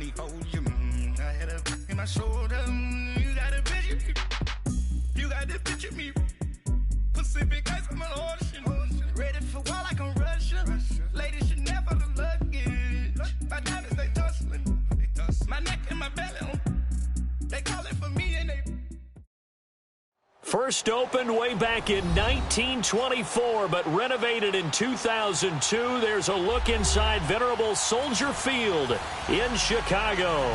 me, oh, I had a in my shoulder. You got a picture me. You got to picture me. Pacific ice, I'm an ocean. Ready for war like I'm Russian. Ladies should never the luggage. My diamonds, they tussling. My neck and my belly, they call it for me and they... First opened way back in 1924, but renovated in 2002. There's a look inside venerable Soldier Field in Chicago.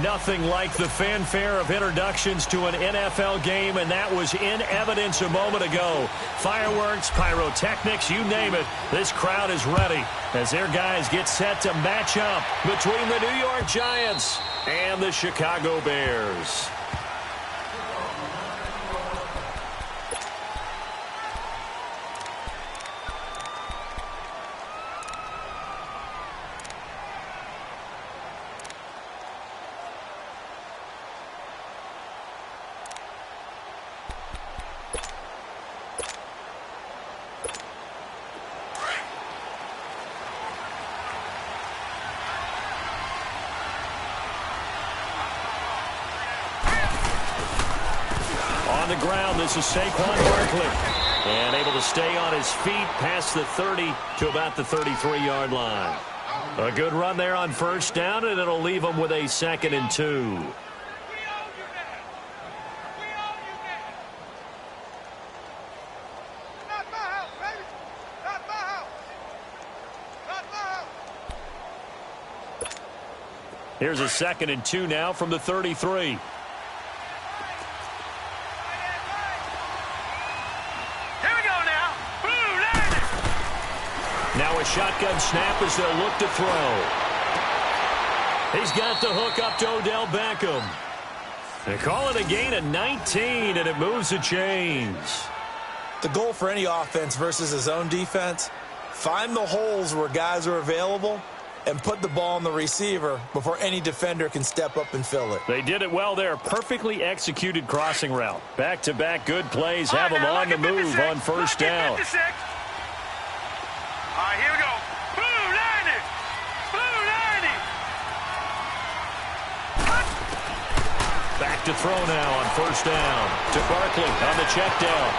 Nothing like the fanfare of introductions to an NFL game, and that was in evidence a moment ago. Fireworks, pyrotechnics, you name it. This crowd is ready as their guys get set to match up between the New York Giants and the Chicago Bears. On the ground, this is Saquon Barkley. And able to stay on his feet past the 30 to about the 33-yard line. A good run there on first down, and it'll leave them with a 2nd and 2. Here's a 2nd and 2 now from the 33. Now a shotgun snap as they'll look to throw. He's got the hook up to Odell Beckham. They call it a gain of 19, and it moves the chains. The goal for any offense versus his own defense, find the holes where guys are available and put the ball on the receiver before any defender can step up and fill it. They did it well there. Perfectly executed crossing route. Back-to-back good plays have them on the move on first down. All right, here we go. Blue 90. Blue 90. Back to throw now on first down. To Barkley on the check down.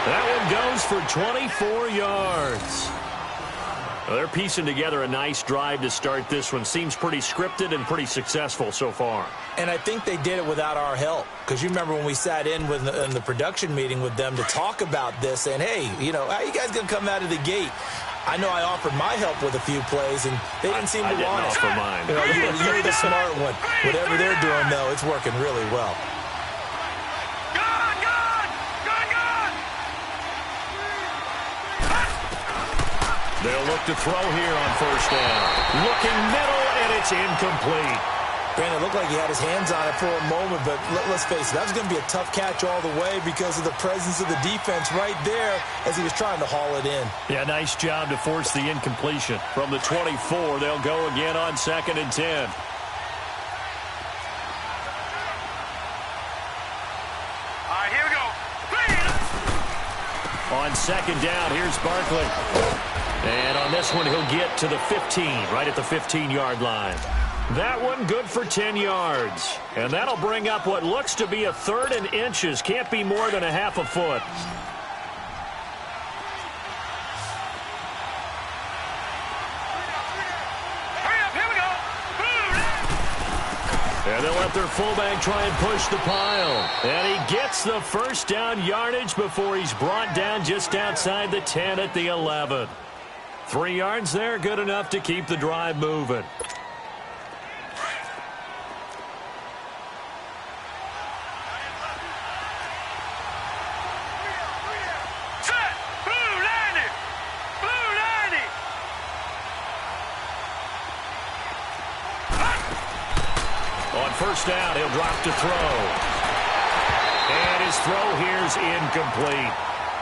That one goes for 24 yards. Well, they're piecing together a nice drive to start this one. Seems pretty scripted and pretty successful so far. And I think they did it without our help. Because you remember when we sat in the production meeting with them to talk about this, saying, hey, you know, how you guys going to come out of the gate? I know I offered my help with a few plays, and they didn't seem to want it. I didn't offer mine. You know, you're the smart one. Whatever they're doing, though, it's working really well. They'll look to throw here on first down. Looking middle, and it's incomplete. Brandon, it looked like he had his hands on it for a moment, but let's face it, that was going to be a tough catch all the way because of the presence of the defense right there as he was trying to haul it in. Yeah, nice job to force the incompletion. From the 24, they'll go again on 2nd and 10. All right, here we go. On 2nd down, here's Barkley. And on this one, he'll get to the 15, right at the 15-yard line. That one good for 10 yards. And that'll bring up what looks to be a 3rd and inches. Can't be more than a half a foot. Hurry up, here we go. And they'll let their fullback try and push the pile. And he gets the first down yardage before he's brought down just outside the 10 at the 11. 3 yards there, good enough to keep the drive moving. Set. Blue 90. Blue 90. On first down, he'll drop to throw. And his throw here's incomplete.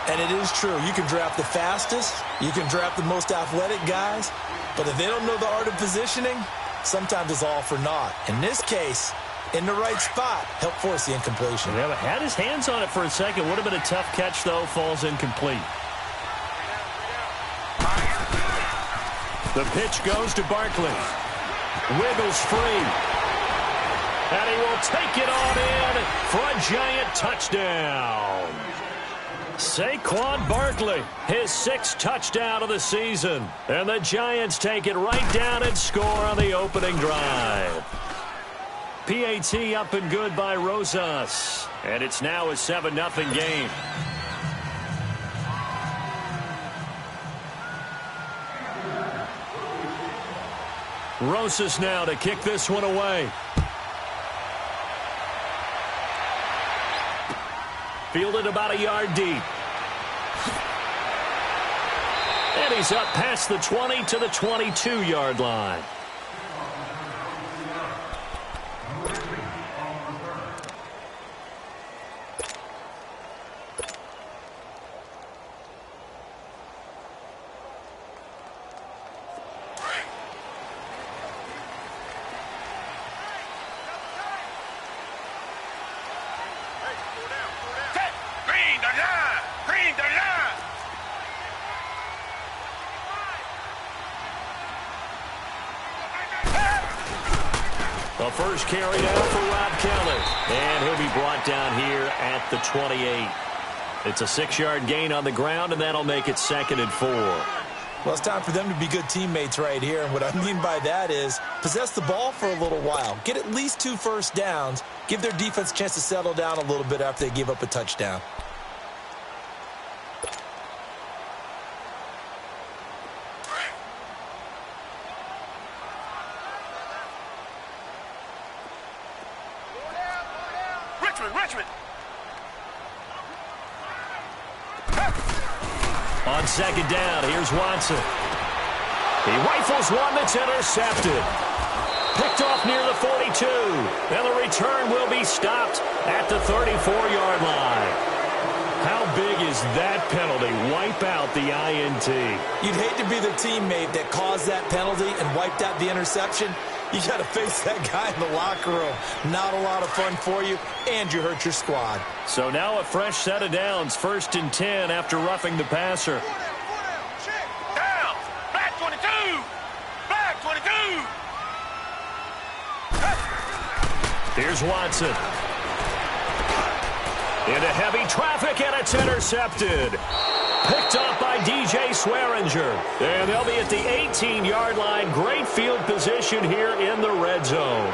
And it is true. You can draft the fastest. You can draft the most athletic guys. But if they don't know the art of positioning, sometimes it's all for naught. In this case, in the right spot, help force the incompletion. Yeah, had his hands on it for a second. Would have been a tough catch, though. Falls incomplete. The pitch goes to Barkley. Wiggles free. And he will take it on in for a giant touchdown. Saquon Barkley, his 6th touchdown of the season. And the Giants take it right down and score on the opening drive. PAT up and good by Rosas. And it's now a 7-0 game. Rosas now to kick this one away. Fielded about a yard deep. And he's up past the 20 to the 22-yard line. The first carry down for Rob Kelly. And he'll be brought down here at the 28. It's a 6-yard gain on the ground, and that'll make it 2nd and 4. Well, it's time for them to be good teammates right here. And what I mean by that is possess the ball for a little while. Get at least 2 first downs. Give their defense a chance to settle down a little bit after they give up a touchdown. Richmond. On 2nd down, here's Watson. He rifles one that's intercepted. Picked off near the 42. And the return will be stopped at the 34-yard line. How big is that penalty? Wipe out the INT. You'd hate to be the teammate that caused that penalty and wiped out the interception. You got to face that guy in the locker room. Not a lot of fun for you, and you hurt your squad. So now a fresh set of downs, 1st and 10 after roughing the passer. Down. Back 22. Back 22. Here's Watson. Into heavy traffic, and it's intercepted. Picked off by DJ Swearinger. And they'll be at the 18-yard line. Great field position here in the red zone.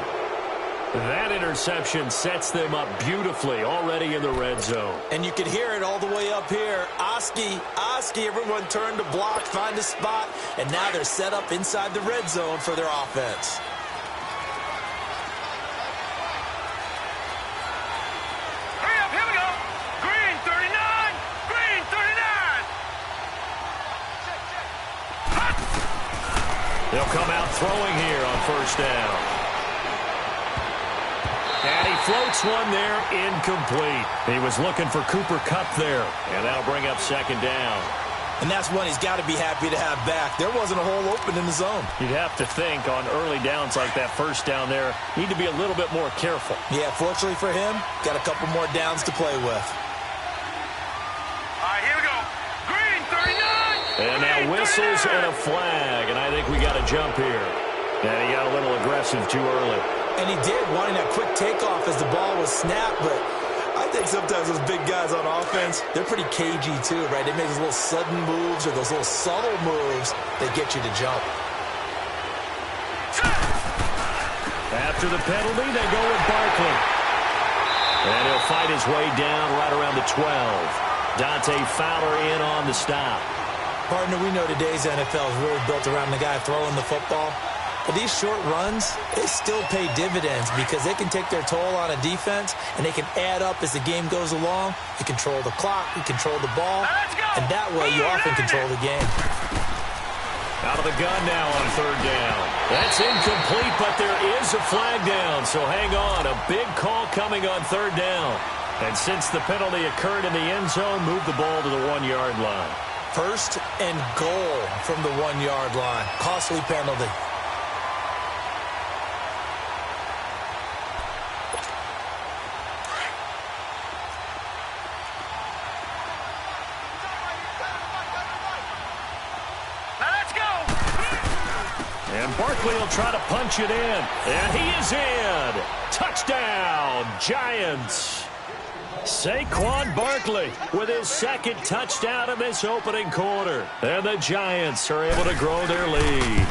That interception sets them up beautifully already in the red zone. And you can hear it all the way up here. Oski, everyone turned to block, find a spot, and now they're set up inside the red zone for their offense. They'll come out throwing here on 1st down. And he floats one there, incomplete. He was looking for Cooper Kupp there, and that'll bring up 2nd down. And that's one he's got to be happy to have back. There wasn't a hole open in the zone. You'd have to think on early downs like that 1st down there, need to be a little bit more careful. Yeah, fortunately for him, got a couple more downs to play with. All right, here we go. Green 39. And now whistles and a flag, and I think we got a jump here. And he got a little aggressive too early. And he did, wanting that quick takeoff as the ball was snapped, but I think sometimes those big guys on offense, they're pretty cagey too, right? They make those little sudden moves or those little subtle moves that get you to jump. After the penalty, they go with Barkley. And he'll fight his way down right around the 12. Dante Fowler in on the stop. Partner, we know today's NFL is really built around the guy throwing the football. But these short runs, they still pay dividends because they can take their toll on a defense, and they can add up as the game goes along. You control the clock, you control the ball, and that way you often control the game. Out of the gun now on 3rd down. That's incomplete, but there is a flag down, so hang on. A big call coming on 3rd down. And since the penalty occurred in the end zone, move the ball to the 1-yard line. 1st and goal from the 1-yard line. Costly penalty. Now let's go. And Barkley will try to punch it in. And he is in. Touchdown, Giants. Saquon Barkley with his second touchdown in this opening quarter. And the Giants are able to grow their lead.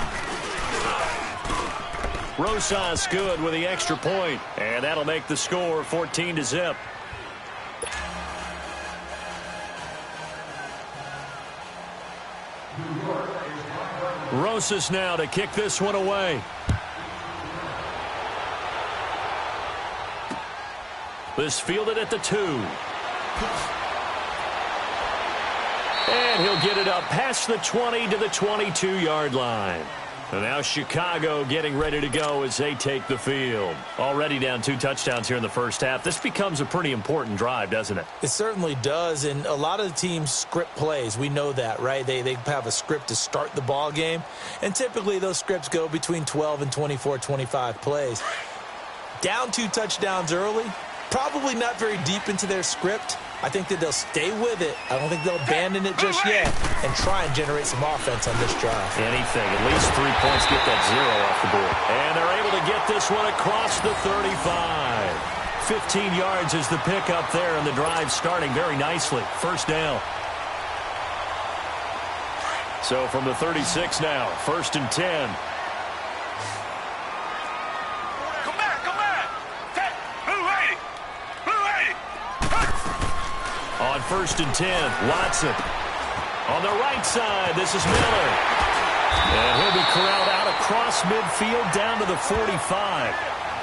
Rosas good with the extra point. And that'll make the score 14-0. Rosas now to kick this one away. This fielded at the 2. And he'll get it up past the 20 to the 22-yard line. And now Chicago getting ready to go as they take the field. Already down 2 touchdowns here in the first half. This becomes a pretty important drive, doesn't it? It certainly does, and a lot of the teams script plays. We know that, right? They have a script to start the ball game, and typically those scripts go between 12 and 24, 25 plays. Down 2 touchdowns early, probably not very deep into their script. I think that they'll stay with it. I don't think they'll abandon it just yet and try and generate some offense on this drive. Anything. At least 3 points, get that 0 off the board. And they're able to get this one across the 35. 15 yards is the pickup there, and the drive starting very nicely. First down. So from the 36 now, 1st and 10. On 1st and 10, Watson. On the right side, this is Miller. And he'll be corralled out across midfield down to the 45.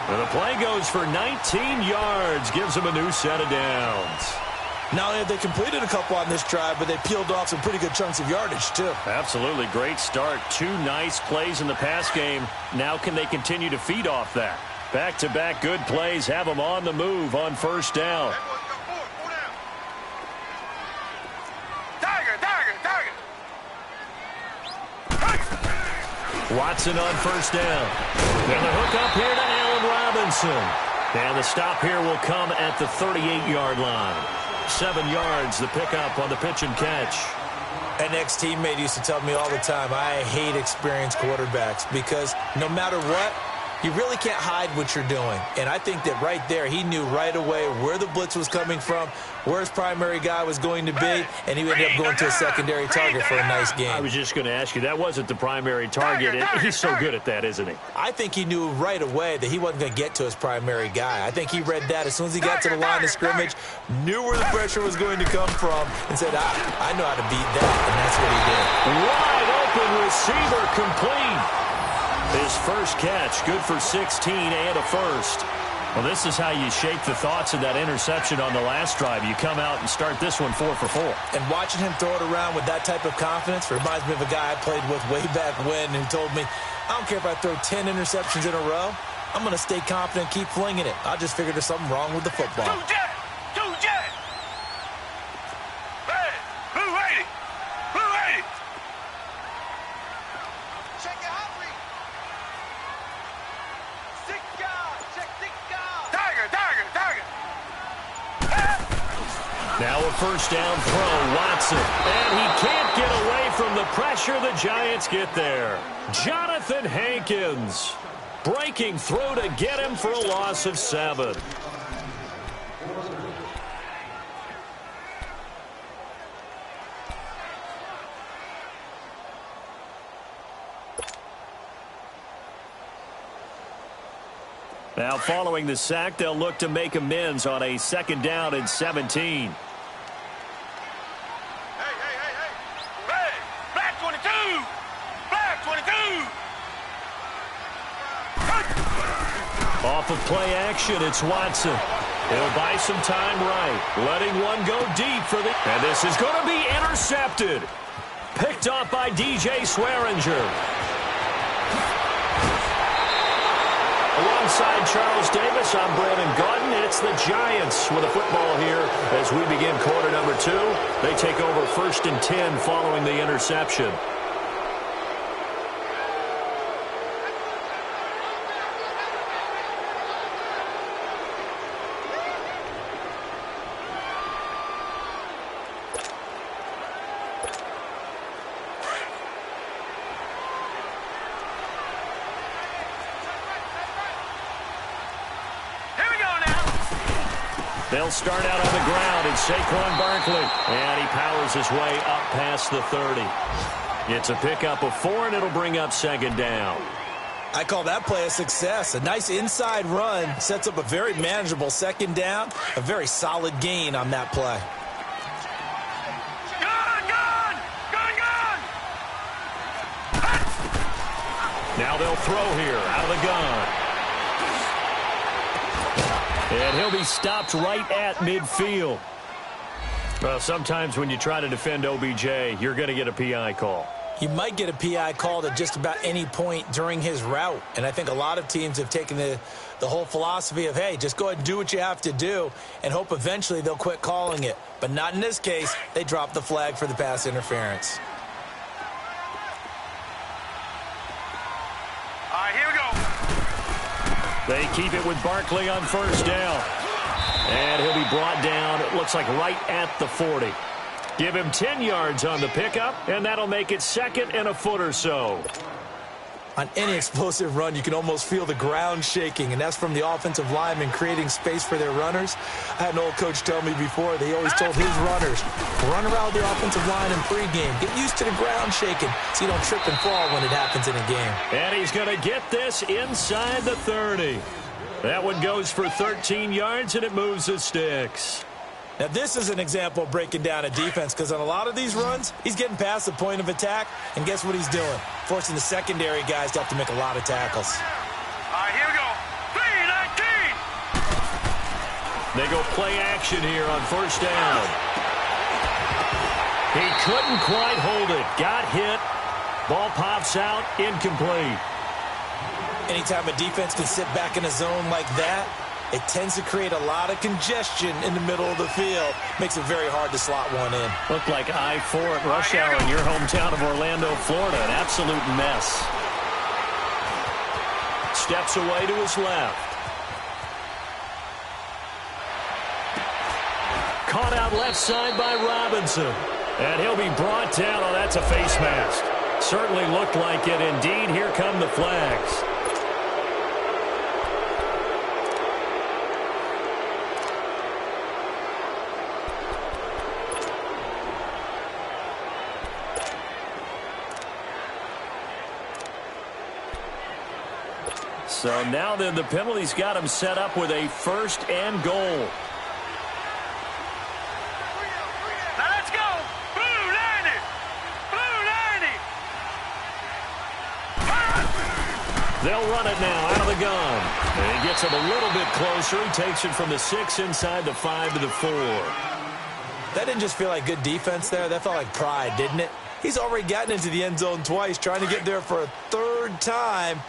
And the play goes for 19 yards, gives him a new set of downs. Not only have they completed a couple on this drive, but they peeled off some pretty good chunks of yardage, too. Absolutely. Great start. 2 nice plays in the pass game. Now can they continue to feed off that? Back-to-back good plays have them on the move on 1st down. Watson on 1st down. And the hook up here to Allen Robinson. And the stop here will come at the 38-yard line. 7 yards, the pickup on the pitch and catch. An ex-teammate used to tell me all the time, I hate experienced quarterbacks because no matter what, you really can't hide what you're doing. And I think that right there, he knew right away where the blitz was coming from, where his primary guy was going to be, and he ended up going to a secondary target for a nice game. I was just going to ask you, that wasn't the primary target. He's so good at that, isn't he? I think he knew right away that he wasn't going to get to his primary guy. I think he read that as soon as he got to the line of scrimmage, knew where the pressure was going to come from, and said, I know how to beat that, and that's what he did. Wide open receiver complete. His first catch, good for 16 and a first. Well, this is how you shape the thoughts of that interception on the last drive. You come out and start this one 4 for 4. And watching him throw it around with that type of confidence reminds me of a guy I played with way back when who told me, I don't care if I throw 10 interceptions in a row. I'm going to stay confident and keep flinging it. I just figured there's something wrong with the football. Two jet. Red, blue 80. Blue 80. Check it out. Now a 1st down throw, Watson. And he can't get away from the pressure. The Giants get there. Jonathan Hankins breaking through to get him for a loss of 7. Now following the sack, they'll look to make amends on a 2nd down and 17. Red, black 22. Black 22. Off of play action, it's Watson. He'll buy some time right, letting one go deep for the... And this is going to be intercepted. Picked off by DJ Swearinger. Alongside Charles Davis, I'm Brandon Gaudin. It's the Giants with a football here as we begin quarter number 2. They take over 1st and 10 following the interception. They'll start out on the ground, and Saquon Barkley. And he powers his way up past the 30. It's a pickup of 4, and it'll bring up second down. I call that play a success. A nice inside run sets up a very manageable second down. A very solid gain on that play. Now they'll throw here out of the gun. And he'll be stopped right at midfield. Well, sometimes when you try to defend OBJ, you're going to get a PI call. You might get a PI called at just about any point during his route. And I think a lot of teams have taken the whole philosophy of, hey, just go ahead and do what you have to do and hope eventually they'll quit calling it. But not in this case. They dropped the flag for the pass interference. All right, here we go. They keep it with Barkley on first down. And he'll be brought down, it looks like right at the 40. Give him 10 yards on the pickup, and that'll make it second and a foot or so. On any explosive run, you can almost feel the ground shaking, and that's from the offensive linemen creating space for their runners. I had an old coach tell me before, they always told his runners, run around the offensive line in pregame. Get used to the ground shaking so you don't trip and fall when it happens in a game. And he's going to get this inside the 30. That one goes for 13 yards, and it moves the sticks. Now, this is an example of breaking down a defense because on a lot of these runs, he's getting past the point of attack, and guess what he's doing? Forcing the secondary guys to have to make a lot of tackles. All right, here we go. 3-19. They go play action here on first down. He couldn't quite hold it. Got hit. Ball pops out. Incomplete. Anytime a defense can sit back in a zone like that, it tends to create a lot of congestion in the middle of the field. Makes it very hard to slot one in. Looked like I-4 at rush hour in your hometown of Orlando, Florida. An absolute mess. Steps away to his left. Caught out left side by Robinson. And he'll be brought down. Oh, that's a face mask. Certainly looked like it. Indeed, here come the flags. So now then the penalty's got him set up with a first and goal. Now let's go. Blue 90. Blue 90. They'll run it now out of the gun. And he gets him a little bit closer. He takes it from the 6 inside the 5 to the 4. That didn't just feel like good defense there. That felt like pride, didn't it? He's already gotten into the end zone twice, trying to get there for a third time.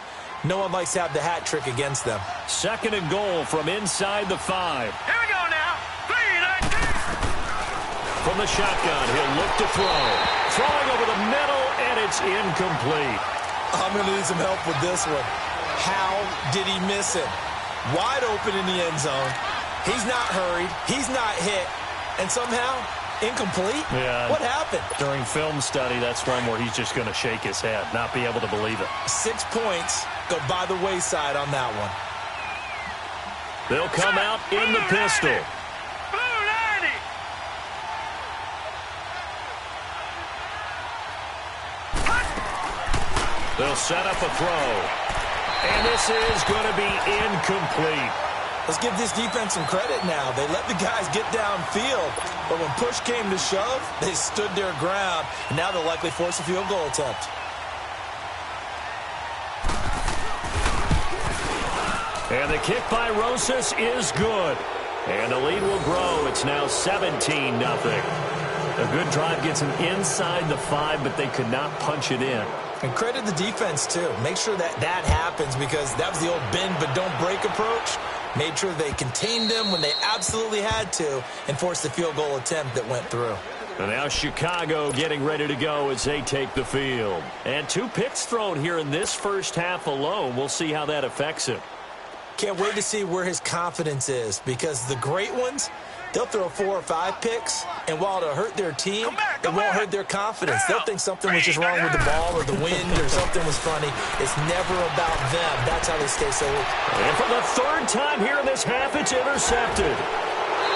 No one likes to have the hat trick against them. Second and goal from inside the 5. Here we go now. 3-19. From the shotgun, he'll look to throw. Throwing over the middle, and it's incomplete. I'm going to need some help with this one. How did he miss him? Wide open in the end zone. He's not hurried. He's not hit. And somehow, incomplete? Yeah. What happened? During film study, that's one where he's just going to shake his head, not be able to believe it. 6 points go by the wayside on that one. They'll come out in the pistol. Blue 90. They'll set up a throw. And this is going to be incomplete. Let's give this defense some credit now. They let the guys get downfield, but when push came to shove, they stood their ground, and now they'll likely force a field goal attempt. And the kick by Rosas is good. And the lead will grow. It's now 17-0. A good drive gets them inside the 5, but they could not punch it in. And credit the defense, too. Make sure that happens because that was the old bend but don't break approach. Made sure they contained them when they absolutely had to and forced the field goal attempt that went through. And now Chicago getting ready to go as they take the field. And 2 picks thrown here in this first half alone. We'll see how that affects him. Can't wait to see where his confidence is because the great ones, they'll throw 4 or 5 picks, and while it'll hurt their team, it won't hurt their confidence. They'll think something was just wrong with the ball or the wind or something was funny. It's never about them. That's how they stay so. And for the 3rd time here in this half, it's intercepted.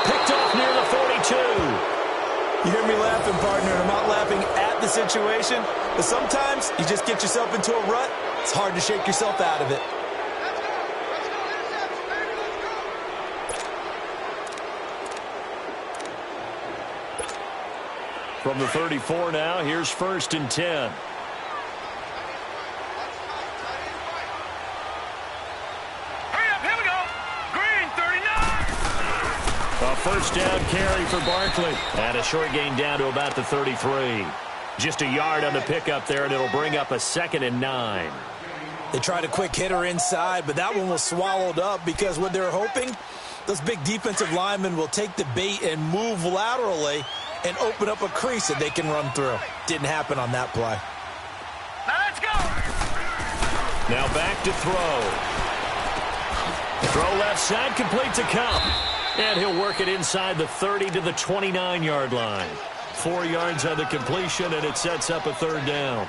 Picked off near the 42. You hear me laughing, partner, and I'm not laughing at the situation, but sometimes you just get yourself into a rut. It's hard to shake yourself out of it. From the 34 now, here's 1st and 10. A first down carry for Barkley. And a short gain down to about the 33. Just a yard on the pickup there, and it'll bring up a 2nd and 9. They tried a quick hitter inside, but that one was swallowed up because what they're hoping, those big defensive linemen will take the bait and move laterally and open up a crease that they can run through. Didn't happen on that play. Now let's go. Now back to throw. Throw left side, complete to Cup. And he'll work it inside the 30 to the 29-yard line. 4 yards on the completion, and it sets up a 3rd down.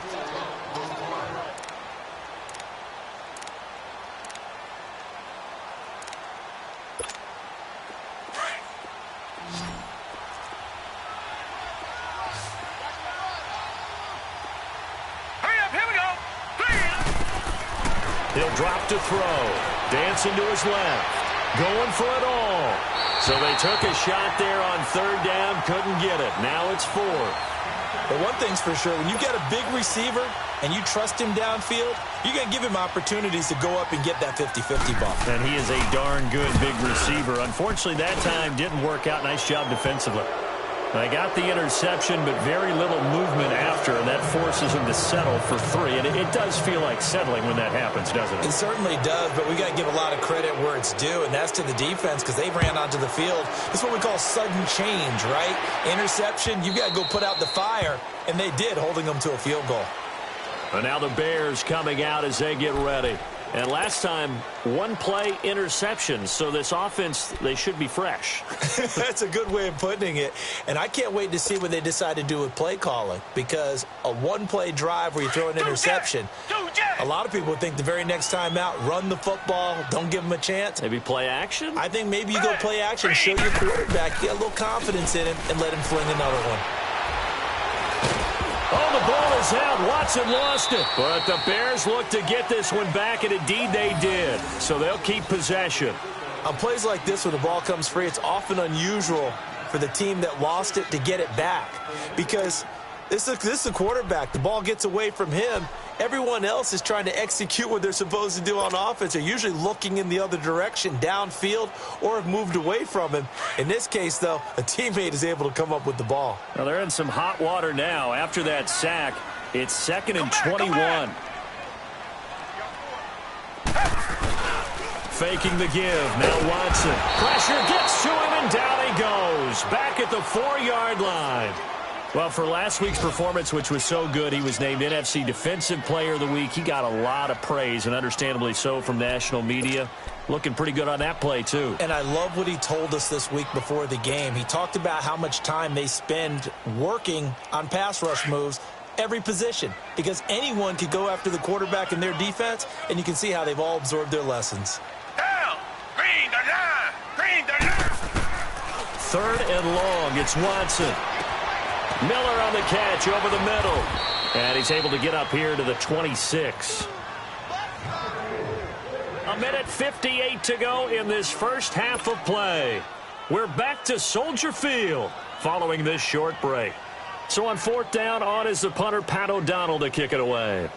Hurry up, here we go. He'll drop to throw. Dancing to his left. Going for it all. So they took a shot there on 3rd down, couldn't get it. Now it's 4th. But one thing's for sure, when you got a big receiver and you trust him downfield, you're going to give him opportunities to go up and get that 50-50 ball. And he is a darn good big receiver. Unfortunately, that time didn't work out. Nice job defensively. They got the interception, but very little movement after, and that forces him to settle for 3. And it does feel like settling when that happens, doesn't it? It certainly does, but we got to give a lot of credit where it's due, and that's to the defense because they ran onto the field. It's what we call sudden change, right? Interception, you got to go put out the fire, and they did, holding them to a field goal. And now the Bears coming out as they get ready. And last time, 1-play interception. So this offense, they should be fresh. That's a good way of putting it. And I can't wait to see what they decide to do with play calling. Because a 1-play drive where you throw an interception, a lot of people think the very next time out, run the football, don't give them a chance. Maybe play action? I think maybe you go play action, show your quarterback, get a little confidence in him, and let him fling another one. Oh, the ball is out. Watson lost it. But the Bears look to get this one back, and indeed they did. So they'll keep possession. On plays like this where the ball comes free, it's often unusual for the team that lost it to get it back. Because this is a quarterback. The ball gets away from him. Everyone else is trying to execute what they're supposed to do on offense. They're usually looking in the other direction, downfield, or have moved away from him. In this case, though, a teammate is able to come up with the ball. Well, they're in some hot water now. After that sack, it's 2nd and 21. Faking the give. Now Watson. Pressure gets to him, and down he goes. Back at the 4-yard line. Well, for last week's performance, which was so good, he was named NFC Defensive Player of the Week. He got a lot of praise, and understandably so, from national media. Looking pretty good on that play, too. And I love what he told us this week before the game. He talked about how much time they spend working on pass rush moves, every position, because anyone could go after the quarterback in their defense, and you can see how they've all absorbed their lessons. Down. Green the line. Green the line. 3rd and long. It's Watson. Miller on the catch over the middle. And he's able to get up here to the 26. 1:58 to go in this first half of play. We're back to Soldier Field following this short break. So on 4th down, on is the punter, Pat O'Donnell, to kick it away.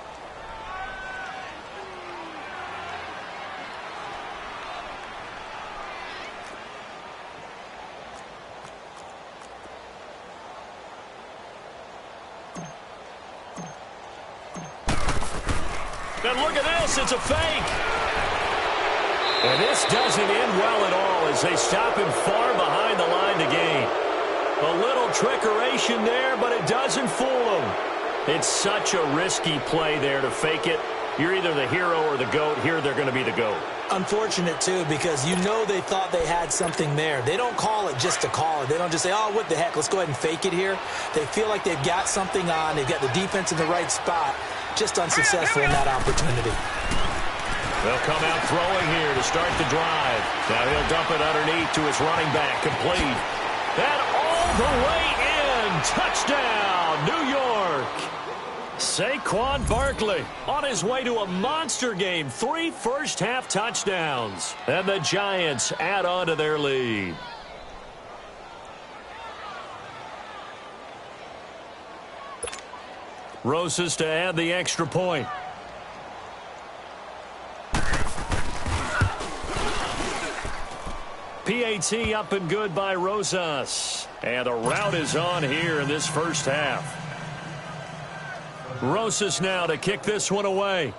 And look at this, it's a fake. And this doesn't end well at all as they stop him far behind the line to gain. A little trickeration there, but it doesn't fool him. It's such a risky play there to fake it. You're either the hero or the GOAT. Here they're going to be the GOAT. Unfortunate, too, because you know they thought they had something there. They don't call it just to call it. They don't just say, oh, what the heck, let's go ahead and fake it here. They feel like they've got something on. They've got the defense in the right spot. Just unsuccessful in that opportunity. They'll come out throwing here to start the drive. Now he'll dump it underneath to his running back. Complete. And all the way in. Touchdown, New York. Saquon Barkley on his way to a monster game. 3 first-half touchdowns. And the Giants add on to their lead. Rosas to add the extra point. PAT up and good by Rosas. And a rout is on here in this first half. Rosas now to kick this one away.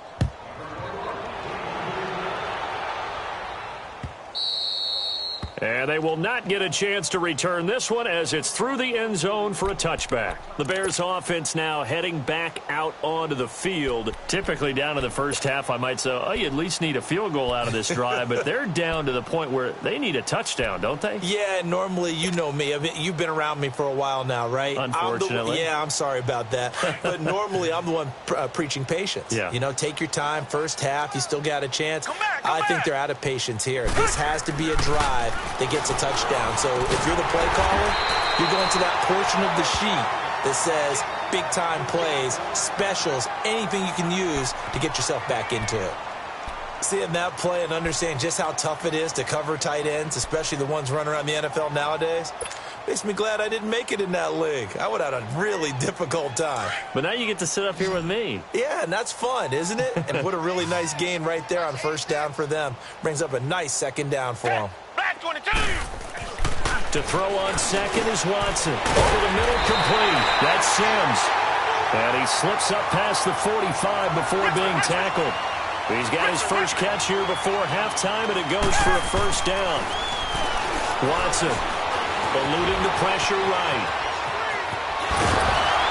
And they will not get a chance to return this one as it's through the end zone for a touchback. The Bears offense now heading back out onto the field. Typically down in the first half, I might say, oh, you at least need a field goal out of this drive. But they're down to the point where they need a touchdown, don't they? Yeah, normally, you know me. I mean, you've been around me for a while now, right? Unfortunately. I'm sorry about that. But normally, I'm the one preaching patience. Yeah. You know, take your time. First half, you still got a chance. I think they're out of patience here. This has to be a drive that gets a touchdown. So if you're the play caller, you're going to that portion of the sheet that says big-time plays, specials, anything you can use to get yourself back into it. Seeing that play and understanding just how tough it is to cover tight ends, especially the ones running around the NFL nowadays, makes me glad I didn't make it in that league. I would have had a really difficult time. But now you get to sit up here with me. Yeah, and that's fun, isn't it? And what a really nice gain right there on first down for them. Brings up a nice second down for them. Back 22. To throw on second is Watson. Over the middle, complete. That's Sims. And he slips up past the 45 before being tackled. He's got his first catch here before halftime, and it goes for a first down. Watson eluding the pressure right.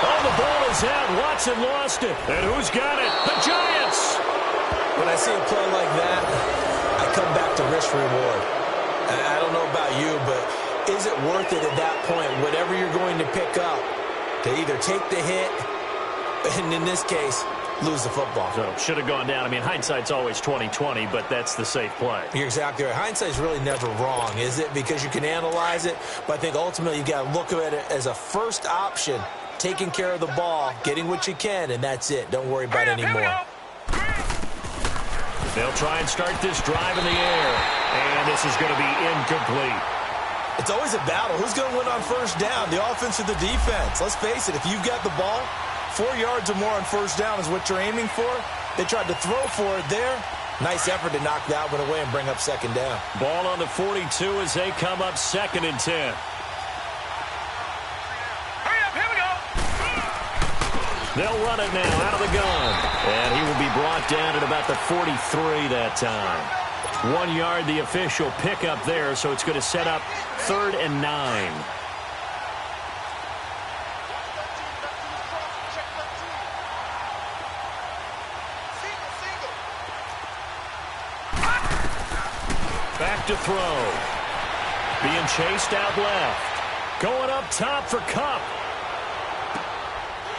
Oh, the ball is out. Watson lost it. And who's got it? The Giants. When I see a play like that, I come back to risk reward. I don't know about you, but is it worth it at that point, whatever you're going to pick up, to either take the hit, and in this case, lose the football? So should have gone down. I mean, hindsight's always 20/20, but that's the safe play. You're exactly right. Hindsight's really never wrong, is it? Because you can analyze it, but I think ultimately you got to look at it as a first option, taking care of the ball, getting what you can, and that's it. Don't worry about any more. They'll try and start this drive in the air, and this is going to be incomplete. It's always a battle. Who's going to win on first down, the offense or the defense? Let's face it, if you've got the ball, 4 yards or more on first down is what you're aiming for. They tried to throw for it there. Nice effort to knock that one away and bring up second down. Ball on the 42 as they come up 2nd and 10. Hurry up, here we go. They'll run it now out of the gun. And he will be brought down at about the 43 that time. 1 yard, the official pickup there, so it's going to set up 3rd and 9. Back to throw. Being chased out left. Going up top for Kupp.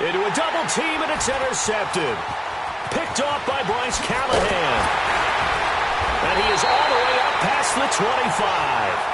Into a double team, and it's intercepted. Picked off by Bryce Callahan. And he is all the way up past the 25.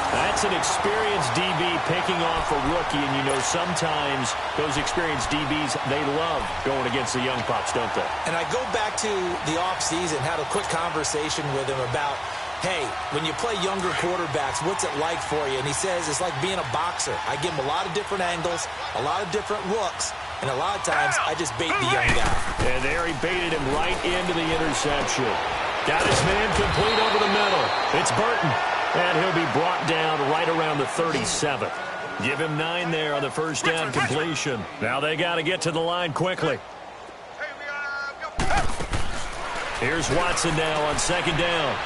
That's an experienced DB picking off a rookie, and you know sometimes those experienced DBs, they love going against the young pups, don't they? And I go back to the offseason, had a quick conversation with him about, hey, when you play younger quarterbacks, what's it like for you? And he says it's like being a boxer. I give him a lot of different angles, a lot of different looks, and a lot of times I just bait the young guy. And there he baited him right into the interception. Got his man complete over the middle. It's Burton. And he'll be brought down right around the 37. Give him 9 there on the first down completion. Now they got to get to the line quickly. Here's Watson now on 2nd down.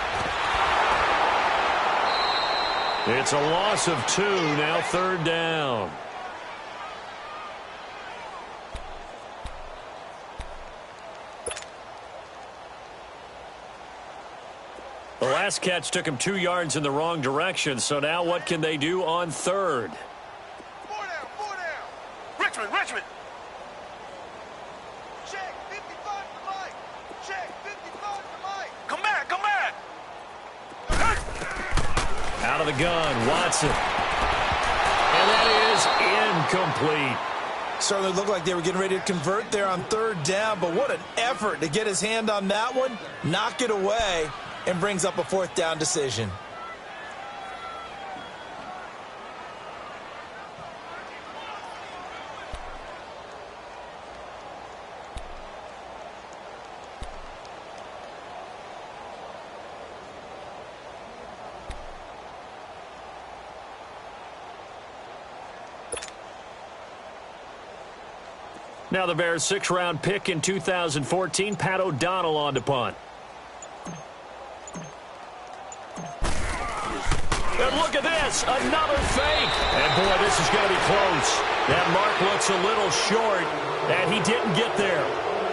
It's a loss of 2, now 3rd down. The last catch took him 2 yards in the wrong direction, so now what can they do on 3rd? 4 down. Richmond. Check 55 to Mike. Check 55 to Out of the gun, Watson. And that is incomplete. Certainly looked like they were getting ready to convert there on third down, but what an effort to get his hand on that one, knock it away, and brings up a fourth down decision. Now the Bears' 6th-round pick in 2014, Pat O'Donnell on to punt. And look at this, another fake. And boy, this is going to be close. That mark looks a little short, and he didn't get there.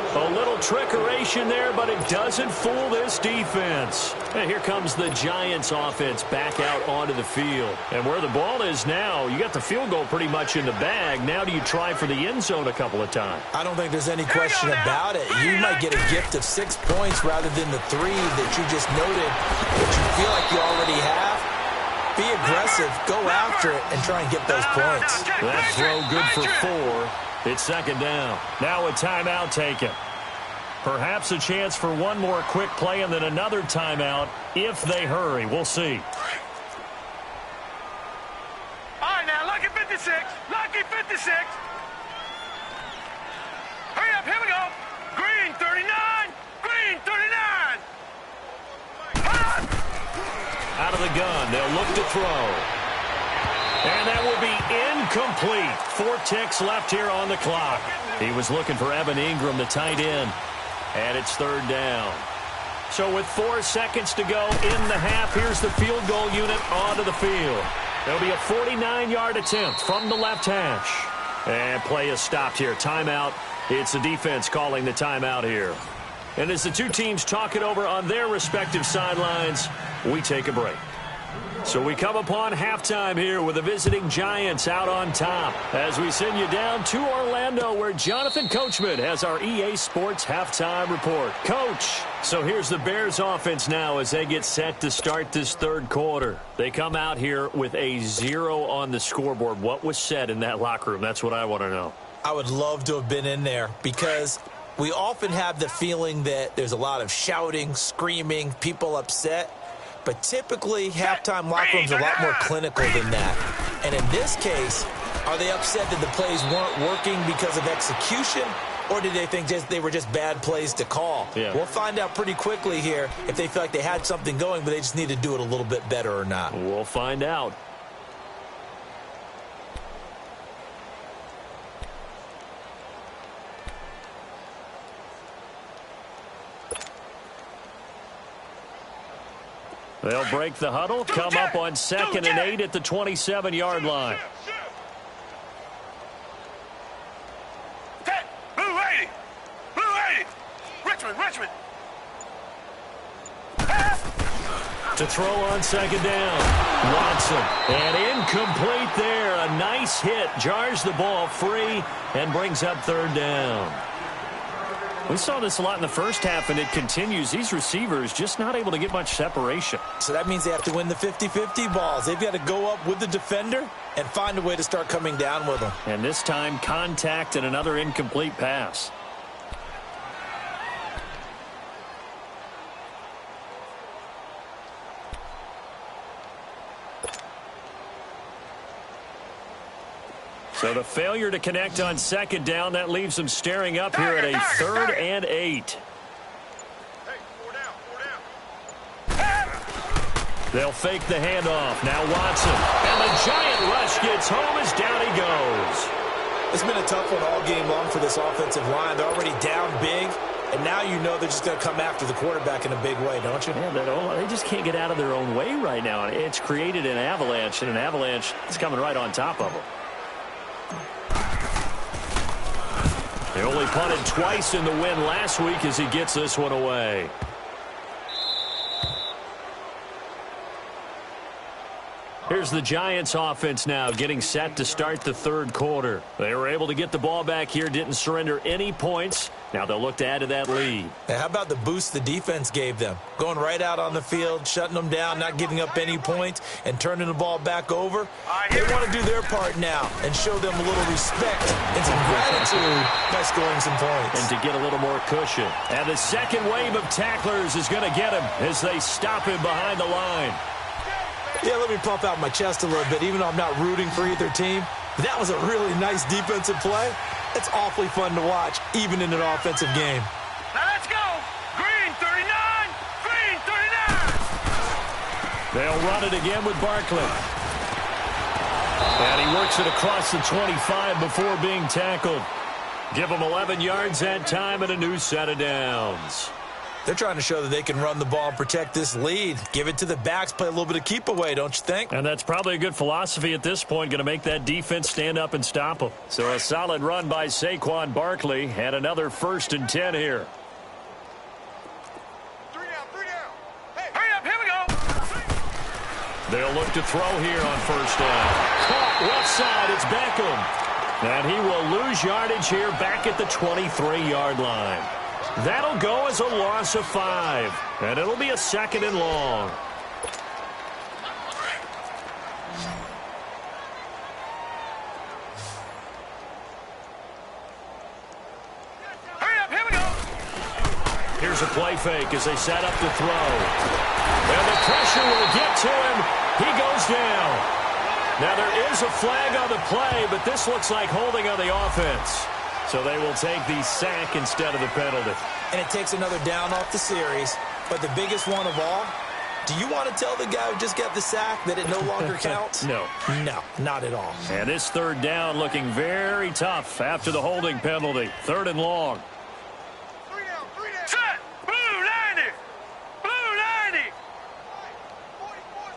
A little trickeration there, but it doesn't fool this defense. And here comes the Giants offense back out onto the field. And where the ball is now, you got the field goal pretty much in the bag. Now do you try for the end zone a couple of times? I don't think there's any question about it. You might get a gift of 6 points rather than the 3 that you just noted, that you feel like you already have. Be aggressive, go after it, and try and get those points. That throw good for 4. It's second down. Now a timeout taken. Perhaps a chance for one more quick play and then another timeout if they hurry. We'll see. All right, now, lucky 56. Lucky 56. Hurry up, here we go. Green 39. Green 39. Out of the gun. They'll look to throw. And that will be incomplete. 4 ticks left here on the clock. He was looking for Evan Ingram, the tight end. And it's third down. So with 4 seconds to go in the half, here's the field goal unit onto the field. There'll be a 49-yard attempt from the left hash. And play is stopped here. Timeout. It's the defense calling the timeout here. And as the two teams talk it over on their respective sidelines, we take a break. So we come upon halftime here with the visiting Giants out on top as we send you down to Orlando where Jonathan Coachman has our EA Sports halftime report. Coach, so here's the Bears offense now as they get set to start this third quarter. They come out here with a 0 on the scoreboard. What was said in that locker room? That's what I want to know. I would love to have been in there because we often have the feeling that there's a lot of shouting, screaming, people upset. But typically, halftime locker rooms are a lot more clinical than that. And in this case, are they upset that the plays weren't working because of execution, or did they think they were just bad plays to call? Yeah. We'll find out pretty quickly here if they feel like they had something going, but they just need to do it a little bit better or not. We'll find out. They'll break the huddle, come up on 2nd and 8 at the 27-yard line. Blue 80. Blue 80. Richmond. To throw on 2nd down. Watson. And incomplete there. A nice hit. Jars the ball free and brings up 3rd down. We saw this a lot in the first half, and it continues. These receivers just not able to get much separation. So that means they have to win the 50-50 balls. They've got to go up with the defender and find a way to start coming down with them. And this time, contact and another incomplete pass. So the failure to connect on 2nd down, that leaves them staring up here at a 3rd and 8. They'll fake the handoff. Now Watson. And the giant rush gets home as down he goes. It's been a tough one all game long for this offensive line. They're already down big, and now you know they're just going to come after the quarterback in a big way, don't you? Yeah, they just can't get out of their own way right now. It's created an avalanche, and an avalanche is coming right on top of them. They only punted twice in the win last week as he gets this one away. Here's the Giants offense now getting set to start the third quarter. They were able to get the ball back here, didn't surrender any points. Now they'll look to add to that lead. Now, how about the boost the defense gave them? Going right out on the field, shutting them down, not giving up any points, and turning the ball back over. They want to do their part now and show them a little respect and some gratitude by scoring some points. And to get a little more cushion. And the second wave of tacklers is going to get him as they stop him behind the line. Yeah, let me pump out my chest a little bit, even though I'm not rooting for either team. That was a really nice defensive play. It's awfully fun to watch, even in an offensive game. Now let's go. Green 39. Green 39. They'll run it again with Barkley. And he works it across the 25 before being tackled. Give him 11 yards that time and a new set of downs. They're trying to show that they can run the ball and protect this lead. Give it to the backs, play a little bit of keep away, don't you think? And that's probably a good philosophy at this point, going to make that defense stand up and stop them. So a solid run by Saquon Barkley and another 1st and 10 here. 3 down. Hey, hurry up, here we go. They'll look to throw here on 1st down. Caught left side, it's Beckham. And he will lose yardage here back at the 23-yard line. That'll go as a loss of 5. And it'll be a 2nd and long. Hurry up, here we go. Here's a play fake as they set up to throw. And the pressure will get to him. He goes down. Now there is a flag on the play, but this looks like holding on the offense. So they will take the sack instead of the penalty. And it takes another down off the series. But the biggest one of all, do you want to tell the guy who just got the sack that it no longer counts? No. No, not at all. And this 3rd down looking very tough after the holding penalty. 3rd and long. 3 down. Set. Blue 90. Blue 90. 44's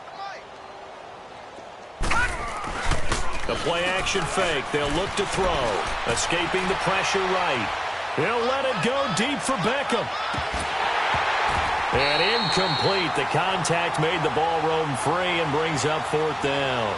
The play action fake. They'll look to throw. Escaping the pressure right. He'll let it go deep for Beckham. And incomplete. The contact made the ball roam free and brings up 4th down.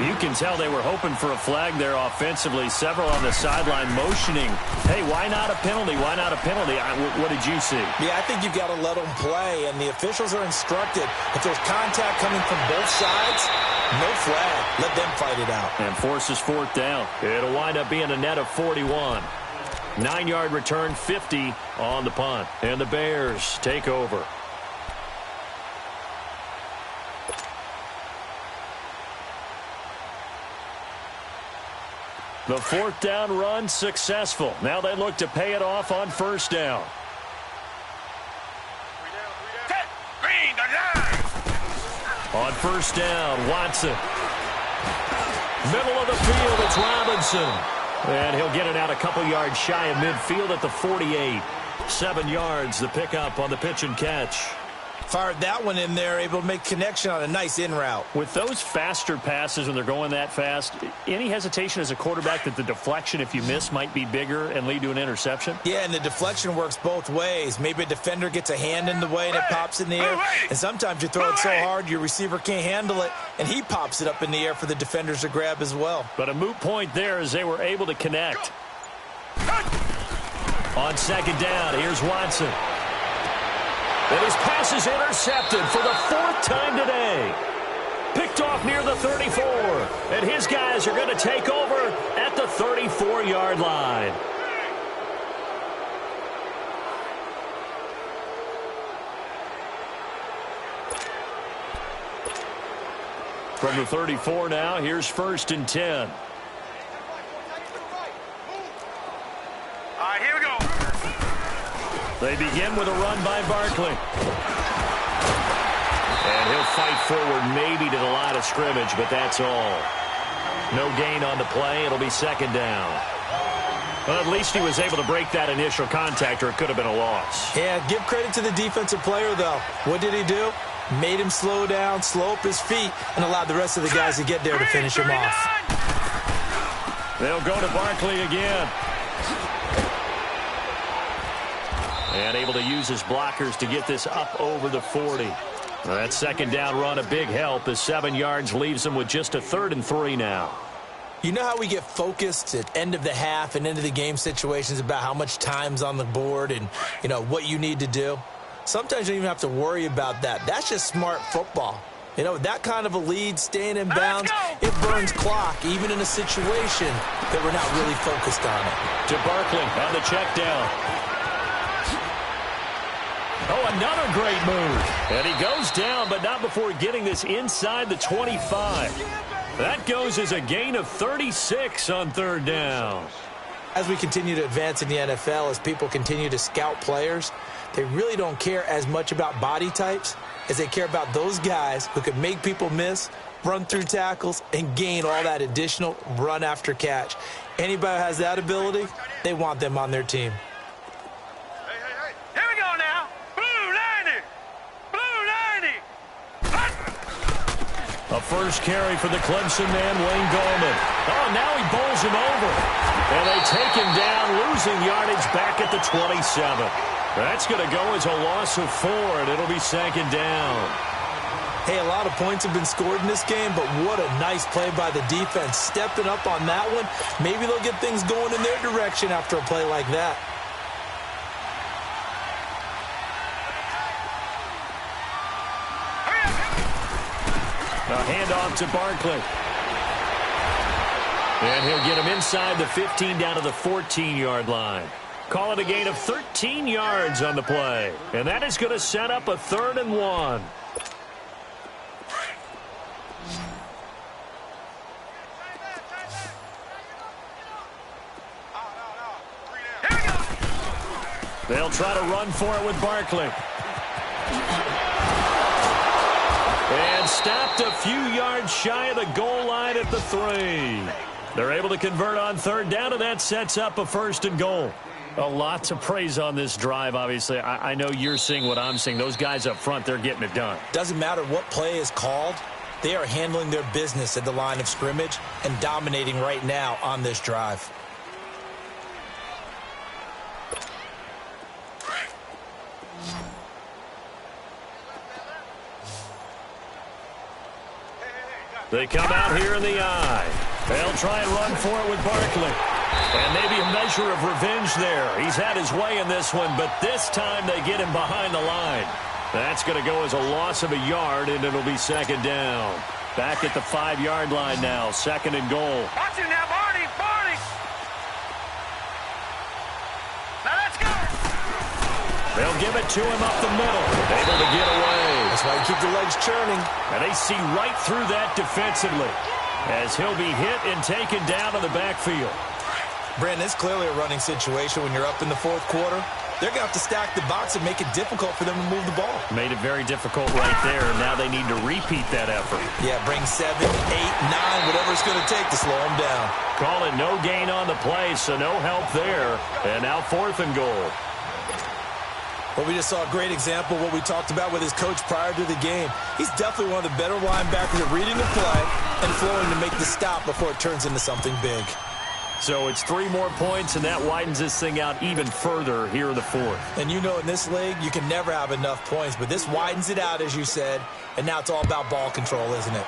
You can tell they were hoping for a flag there offensively. Several on the sideline motioning. Hey, why not a penalty? Why not a penalty? What did you see? Yeah, I think you've got to let them play, and the officials are instructed. If there's contact coming from both sides, no flag. Let them fight it out. And forces 4th down. It'll wind up being a net of 41. 9-yard return, 50 on the punt. And the Bears take over. The 4th down run successful. Now they look to pay it off on 1st down. 3 down. Green 39. On 1st down, Watson. Middle of the field, it's Robinson. And he'll get it out a couple yards shy of midfield at the 48. 7 yards, the pickup on the pitch and catch. Fired that one in there, able to make connection on a nice in route. With those faster passes when they're going that fast, any hesitation as a quarterback that the deflection, if you miss, might be bigger and lead to an interception? Yeah, and the deflection works both ways. Maybe a defender gets a hand in the way and it pops in the air. And sometimes you throw it so hard your receiver can't handle it, and he pops it up in the air for the defenders to grab as well. But a moot point there as they were able to connect. On 2nd down, here's Watson. And his pass is intercepted for the 4th time today. Picked off near the 34. And his guys are going to take over at the 34-yard line. From the 34 now, here's 1st and 10. All right, here we go. They begin with a run by Barkley. And he'll fight forward maybe to the line of scrimmage, but that's all. No gain on the play. It'll be 2nd down. Well, at least he was able to break that initial contact, or it could have been a loss. Yeah, give credit to the defensive player, though. What did he do? Made him slow down, slow up his feet, and allowed the rest of the guys to get there to finish him off. They'll go to Barkley again. And able to use his blockers to get this up over the 40. Well, that second down run a big help as 7 yards leaves them with just a 3rd and 3 now. You know how we get focused at end of the half and end of the game situations about how much time's on the board and, you know, what you need to do? Sometimes you don't even have to worry about that. That's just smart football. You know, that kind of a lead, staying in bounds, it burns clock, even in a situation that we're not really focused on it. To Barkley on the check down. Oh, another great move. And he goes down, but not before getting this inside the 25. That goes as a gain of 36 on 3rd down. As we continue to advance in the NFL, as people continue to scout players, they really don't care as much about body types as they care about those guys who can make people miss, run through tackles, and gain all that additional run after catch. Anybody who has that ability, they want them on their team. Here we go now. Blue 90. Blue 90. A first carry for the Clemson man, Wayne Gallman. Oh, now he bowls him over. And they take him down, losing yardage back at the 27. That's going to go as a loss of 4, and it'll be 2nd down. Hey, a lot of points have been scored in this game, but what a nice play by the defense. Stepping up on that one, maybe they'll get things going in their direction after a play like that. A handoff to Barkley. And he'll get him inside the 15 down to the 14-yard line. Call it a gain of 13 yards on the play. And that is going to set up a 3rd and 1. They'll try to run for it with Barkley. And stopped a few yards shy of the goal line at the 3. They're able to convert on 3rd down, and that sets up a 1st and goal. A lot to praise on this drive, obviously. I know you're seeing what I'm seeing. Those guys up front, they're getting it done. Doesn't matter what play is called. They are handling their business at the line of scrimmage and dominating right now on this drive. They come out here in the eye. They'll try and run for it with Barkley. And maybe a measure of revenge there. He's had his way in this one, but this time they get him behind the line. That's going to go as a loss of a yard, and it'll be 2nd down. Back at the 5-yard line now, 2nd and goal. Watch him now, Barney. Barney. Now let's go. They'll give it to him up the middle. Able to get away. That's why you keep the legs churning. And they see right through that defensively as he'll be hit and taken down in the backfield. Brandon, it's clearly a running situation when you're up in the 4th quarter. They're going to have to stack the box and make it difficult for them to move the ball. Made it very difficult right there, and now they need to repeat that effort. Yeah, bring 7, 8, 9, whatever it's going to take to slow them down. Call it no gain on the play, so no help there. And now 4th and goal. Well, we just saw a great example of what we talked about with his coach prior to the game. He's definitely one of the better linebackers at reading the play and flowing to make the stop before it turns into something big. So it's 3 more points, and that widens this thing out even further here in the 4th. And you know in this league, you can never have enough points, but this widens it out, as you said, and now it's all about ball control, isn't it?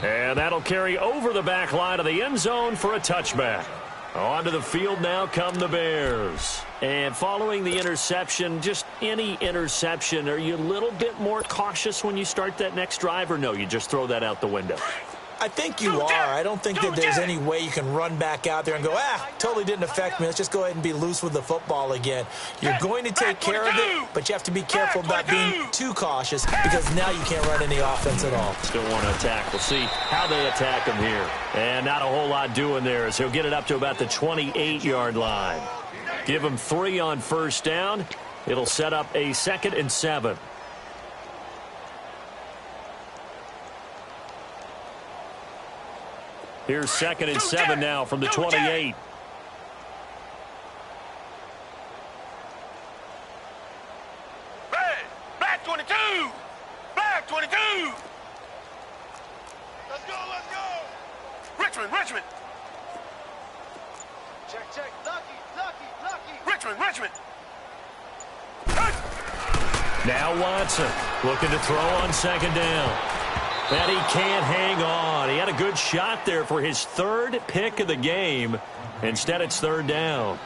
And that'll carry over the back line of the end zone for a touchback. Onto the field now come the Bears. And following the interception, just any interception, are you a little bit more cautious when you start that next drive, or no, you just throw that out the window? I think you are. I don't think that there's any way you can run back out there and go, totally didn't affect me. Let's just go ahead and be loose with the football again. You're going to take care of it, but you have to be careful about being too cautious because now you can't run any offense at all. Still want to attack. We'll see how they attack him here. And not a whole lot doing there as he'll get it up to about the 28-yard line. Give him 3 on 1st down. It'll set up a 2nd and 7. Here's 2nd and 7 now from the 28. Red, black 22. Black 22. Let's go, let's go. Richmond, Richmond. Check, check. Lucky, lucky, lucky. Richmond, Richmond. Now Watson looking to throw on second down. And he can't hang on. He had a good shot there for his third pick of the game. Instead, it's third down.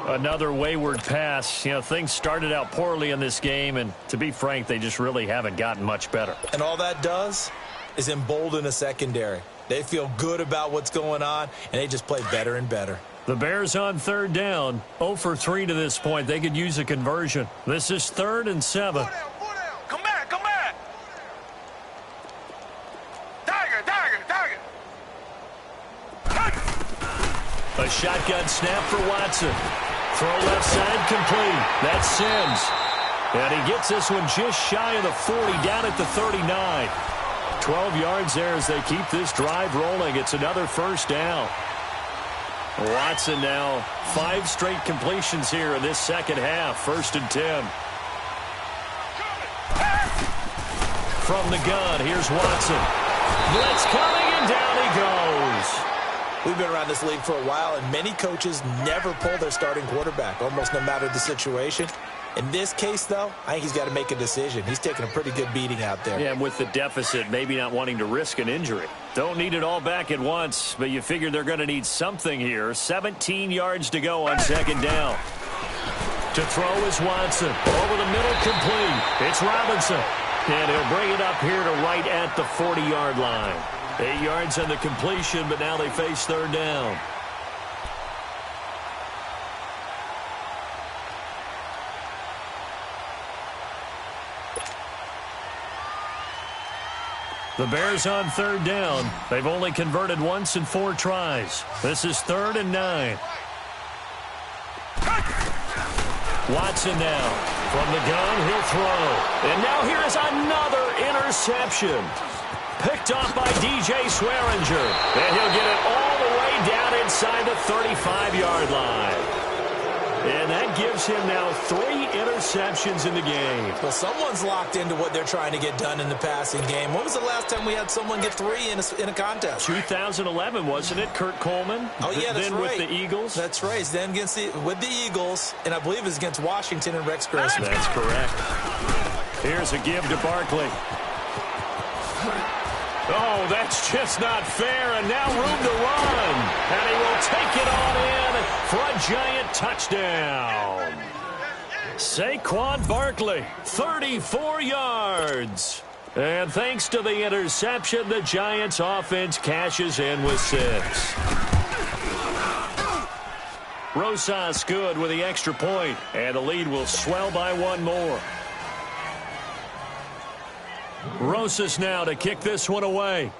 Another wayward pass. You know, things started out poorly in this game, and to be frank, they just really haven't gotten much better. And all that does is embolden a secondary. They feel good about what's going on, and they just play better and better. The Bears on third down, 0 for 3 to this point. They could use a conversion. This is 3rd and 7. Come back, come back. Tiger. A shotgun snap for Watson. Throw left side complete. That's Sims. And he gets this one just shy of the 40, down at the 39. 12 yards there as they keep this drive rolling. It's another first down. Watson now 5 straight completions here in this second half. 1st and 10. From the gun, here's Watson. Blitz coming, and down he goes. We've been around this league for a while, and many coaches never pull their starting quarterback, almost no matter the situation. In this case, though, I think he's got to make a decision. He's taking a pretty good beating out there. Yeah, and with the deficit, maybe not wanting to risk an injury. Don't need it all back at once, but you figure they're going to need something here. 17 yards to go on second down. To throw is Watson. Over the middle, complete. It's Robinson. And he'll bring it up here to right at the 40-yard line. 8 yards on the completion, but now they face third down. The Bears on third down. They've only converted once in 4 tries. This is 3rd and 9. Watson now. From the gun, he'll throw. And now here is another interception. Picked off by DJ Swearinger. And he'll get it all the way down inside the 35-yard line. And that gives him now 3 interceptions in the game. Well, someone's locked into what they're trying to get done in the passing game. When was the last time we had someone get 3 in a contest? 2011, wasn't it? Kurt Coleman? Oh, yeah, that's then right. With the Eagles? That's right. Then with the Eagles, and I believe it's against Washington and Rex Grossman. That's correct. Here's a give to Barkley. Oh, that's just not fair, and now room to run. And he will take it on in for a giant touchdown. Saquon Barkley, 34 yards. And thanks to the interception, the Giants' offense cashes in with 6. Rosas good with the extra point, and the lead will swell by 1 more. Rosas now to kick this one away.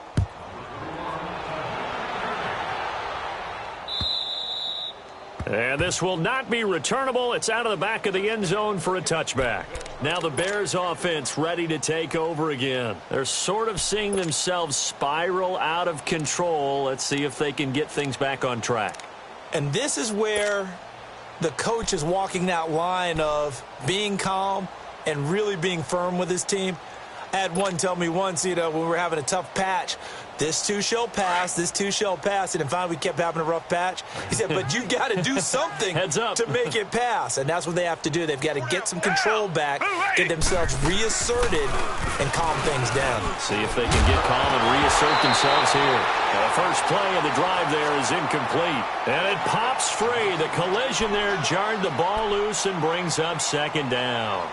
And this will not be returnable. It's out of the back of the end zone for a touchback. Now the Bears offense ready to take over again. They're sort of seeing themselves spiral out of control. Let's see if they can get things back on track. And this is where the coach is walking that line of being calm and really being firm with his team. I had one tell me once, when we were having a tough patch, this too shall pass, this too shall pass. And finally we kept having a rough patch. He said, but you've got to do something to make it pass. And that's what they have to do. They've got to get some control back, get themselves reasserted, and calm things down. See if they can get calm and reassert themselves here. The first play of the drive there is incomplete. And it pops free. The collision there jarred the ball loose and brings up second down.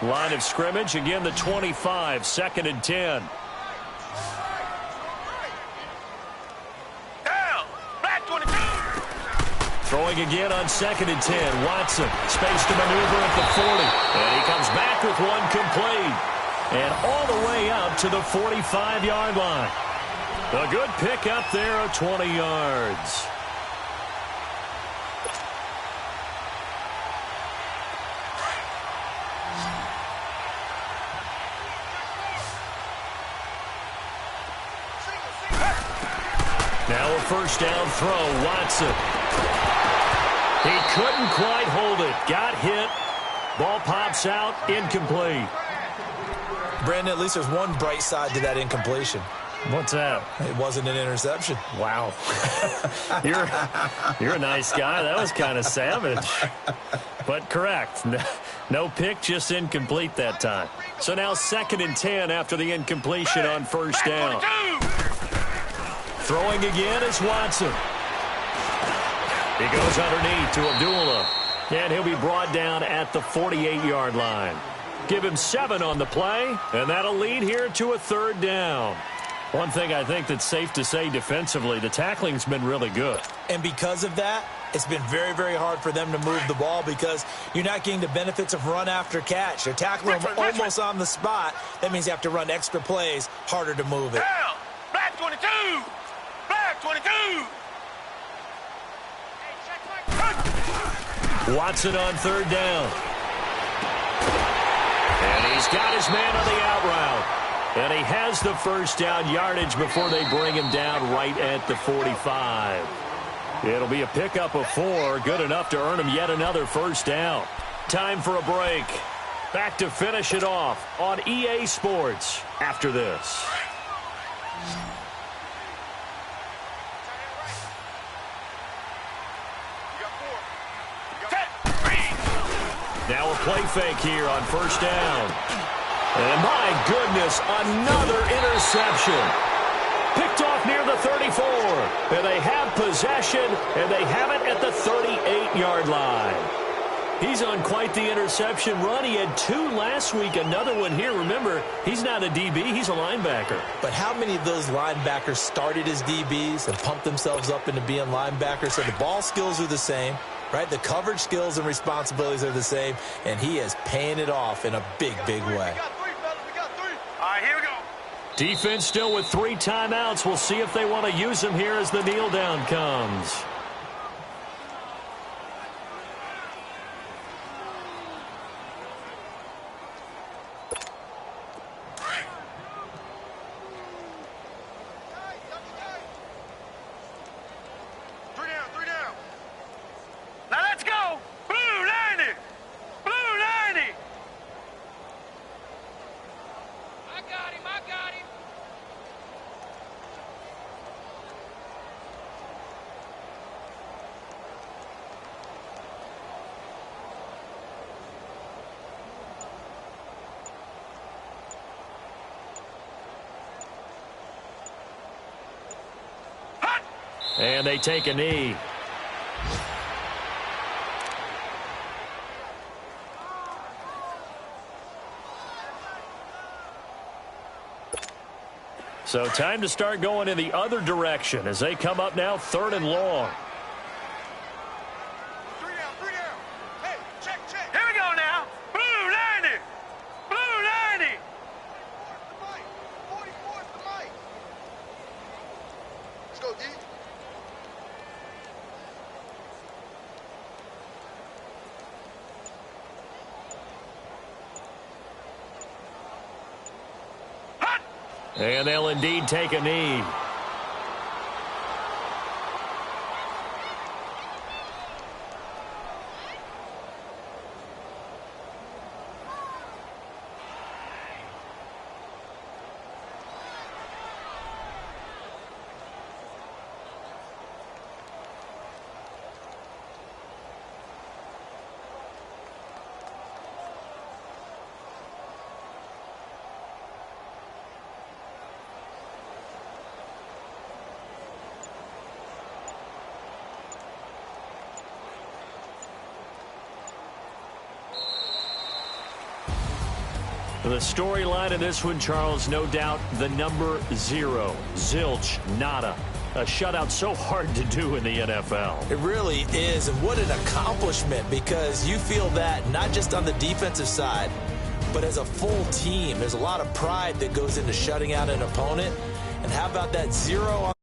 Line of scrimmage, again the 25, 2nd and 10. Down. Black 22. Throwing again on 2nd and 10. Watson, space to maneuver at the 40. And he comes back with one complete. And all the way up to the 45-yard line. A good pick up there of 20 yards. Now a first down throw, Watson. He couldn't quite hold it. Got hit. Ball pops out, incomplete. Brandon, at least there's one bright side to that incompletion. What's that? It wasn't an interception. Wow. You're a nice guy. That was kind of savage. But correct. No pick, just incomplete that time. So now 2nd and 10 after the incompletion on first down. Throwing again is Watson. He goes underneath to Abdullah. And he'll be brought down at the 48-yard line. Give him 7 on the play, and that'll lead here to a 3rd down. One thing I think that's safe to say defensively, the tackling's been really good. And because of that, it's been very, very hard for them to move the ball because you're not getting the benefits of run after catch. They're tackling them almost on the spot. That means you have to run extra plays, harder to move it. Down. Black 22. Black 22. Watson on 3rd down. And he's got his man on the out route. And he has the first down yardage before they bring him down right at the 45. It'll be a pickup of 4, good enough to earn him yet another first down. Time for a break. Back to finish it off on EA Sports after this. Now a play fake here on first down. And my goodness, another interception. Picked off near the 34. And they have possession, and they have it at the 38-yard line. He's on quite the interception run. He had 2 last week, another one here. Remember, he's not a DB, he's a linebacker. But how many of those linebackers started as DBs and pumped themselves up into being linebackers? So the ball skills are the same, right? The coverage skills and responsibilities are the same, and he is paying it off in a big, big way. All right, here we go. Defense still with 3 timeouts. We'll see if they want to use them here as the kneel down comes. Three down. Now let's go. Blue 90. Blue 90. I got him. And they take a knee. So time to start going in the other direction as they come up now 3rd and long. Three down. Hey, check. Here we go now. Blue 90. Blue 90. 44 is the mic. Let's go, D. And they'll indeed take a knee. The storyline of this one, Charles, no doubt the number 0. Zilch, nada. A shutout so hard to do in the NFL. It really is, and what an accomplishment, because you feel that not just on the defensive side, but as a full team. There's a lot of pride that goes into shutting out an opponent. And how about that 0 on